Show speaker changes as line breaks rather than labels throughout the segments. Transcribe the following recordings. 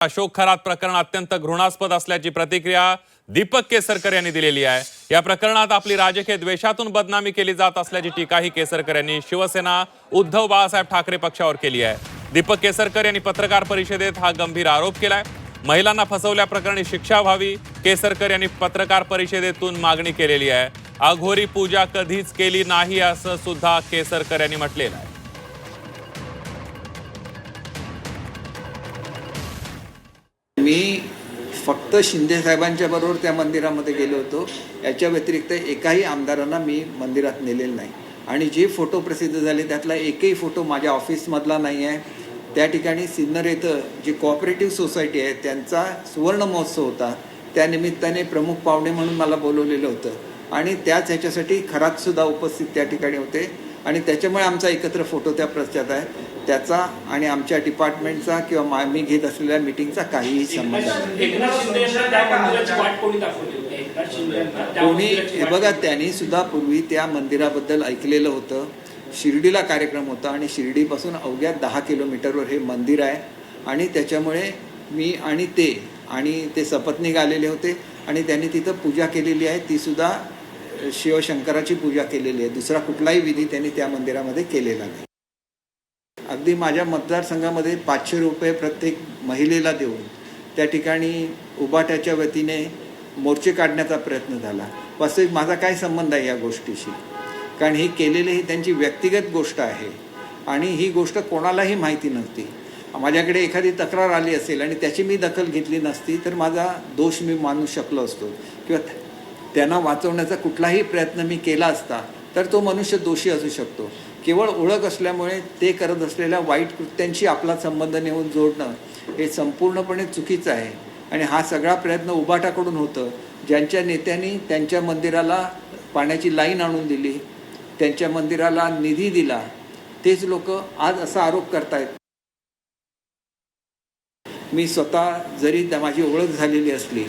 अशोक खरात प्रकरण अत्यंत घृणास्पद असल्याची प्रतिक्रिया दीपक केसरकर यांनी दिलेली आहे। या प्रकरणात आपली राजकीय द्वेषातून बदनामी केली जात असल्याची टीकाही केसरकर यांनी शिवसेना उद्धव बाळासाहेब ठाकरे पक्षावर केली आहे। दीपक केसरकर यांनी पत्रकार परिषदेत हा गंभीर आरोप केलाय। महिलांना फसवल्याप्रकरणी शिक्षा व्हावी केसरकर यांनी पत्रकार परिषदेतून मागणी केलेली आहे। अघोरी पूजा कधीच केली नाही असं सुद्धा केसरकर यांनी म्हटलेलं आहे।
मी फक्त शिंदे साहेबांच्या बरोबर त्या मंदिरामध्ये गेलो होतो। याच्या व्यतिरिक्त एकाही आमदारांना मी मंदिरात नेलेलं नाही आणि जे फोटो प्रसिद्ध झाले त्यातला एकही फोटो माझ्या ऑफिसमधला नाही आहे। त्या ठिकाणी सिन्नर येथे जे कोऑपरेटिव्ह सोसायटी आहे त्यांचा सुवर्ण महोत्सव होता, त्या निमित्ताने प्रमुख पाहुणे म्हणून मला बोलवलेलं होतं आणि त्याच ह्याच्यासाठी खरात सुद्धा उपस्थित त्या ठिकाणी होते आणि त्याच्यामुळे आमचा एकत्र फोटो त्या प्रचारात आहे। त्याचा आणि आमच्या डिपार्टमेंटचा किंवा मी घेत असलेल्या मीटिंगचा काहीही संबंध नाही। कोणी हे बघा, त्यांनी सुद्धा पूर्वी त्या मंदिराबद्दल ऐकलेलं होतं। शिर्डीला कार्यक्रम होता आणि शिर्डीपासून अवघ्या 10 किलोमीटरवर हे मंदिर आहे आणि त्याच्यामुळे मी आणि ते सपत्नीक आलेले होते आणि त्यांनी तिथं पूजा केलेली आहे, ती सुद्धा शिवशंकराची पूजा केलेली आहे। दुसरा कुठलाही विधी त्यांनी त्या मंदिरामध्ये केलेला नाही। अगदी माझ्या मतदारसंघामध्ये 500 रुपये प्रत्येक महिलेला देऊन त्या ठिकाणी उबाटाच्या वतीने मोर्चे काढण्याचा प्रयत्न झाला। वास्तविक माझा काय संबंध आहे या गोष्टीशी, कारण ही केलेली ही त्यांची व्यक्तिगत गोष्ट आहे आणि ही गोष्ट कोणालाही माहिती नव्हती। माझ्याकडे एखादी तक्रार आली असेल आणि त्याची मी दखल घेतली नसती तर माझा दोष मी मानू शकलो असतो किंवा त्यांना वाचवण्याचा कुठलाही प्रयत्न मी केला असता तर तो मनुष्य दोषी असू शकतो। केवळ ओळख असल्यामुळे ते करत असलेल्या वाईट कृत्यांशी आपला संबंध नेऊन जोडणं हे संपूर्णपणे चुकीचं आहे आणि हा सगळा प्रयत्न उबाटाकडून होतं। ज्यांच्या नेत्यांनी त्यांच्या मंदिराला पाण्याची लाईन आणून दिली, त्यांच्या मंदिराला निधी दिला, तेच लोक आज असा आरोप करतायत। मी स्वतः जरी माझी ओळख झालेली असली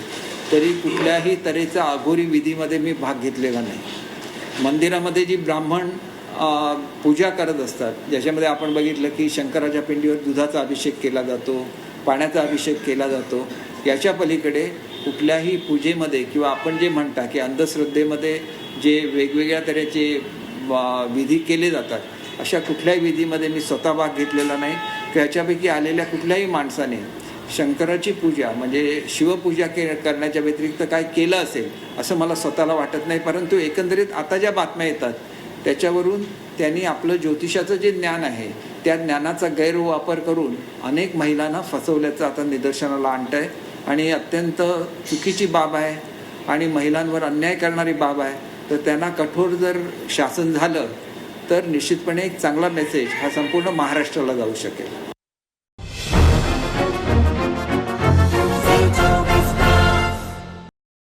तरी कुठल्याही तऱ्हेचा अघोरी विधीमध्ये मी भाग घेतलेला नाही। मंदिरामध्ये जी ब्राह्मण पूजा करत असतात, ज्याच्यामध्ये आपण बघितलं की शंकराच्या पिंडीवर दुधाचा अभिषेक केला जातो, पाण्याचा अभिषेक केला जातो, याच्या पलीकडे कुठल्याही पूजेमध्ये किंवा आपण जे म्हणता की अंधश्रद्धेमध्ये जे वेगवेगळ्या तऱ्हेचे विधी केले जातात, अशा कुठल्याही विधीमध्ये मी स्वतः भाग घेतलेला नाही। याच्यापैकी आलेल्या कुठल्याही माणसाने शंकराची पूजा म्हणजे शिवपूजा करण्याच्या व्यतिरिक्त काय केलं असेल असं मला स्वतःला वाटत नाही। परंतु एकंदरीत आता ज्या बातम्या येतात त्याच्यावरून त्यांनी आपलं ज्योतिषाचं जे ज्ञान आहे त्या ज्ञानाचा गैरवापर करून अनेक महिलांना फसवल्याचं आता निदर्शनाला आणत आहे आणि अत्यंत चुकीची बाब आहे आणि महिलांवर अन्याय करणारी बाब आहे। तर त्यांना कठोर जर शासन झालं तर निश्चितपणे एक चांगला मेसेज हा संपूर्ण महाराष्ट्राला जाऊ शकेल।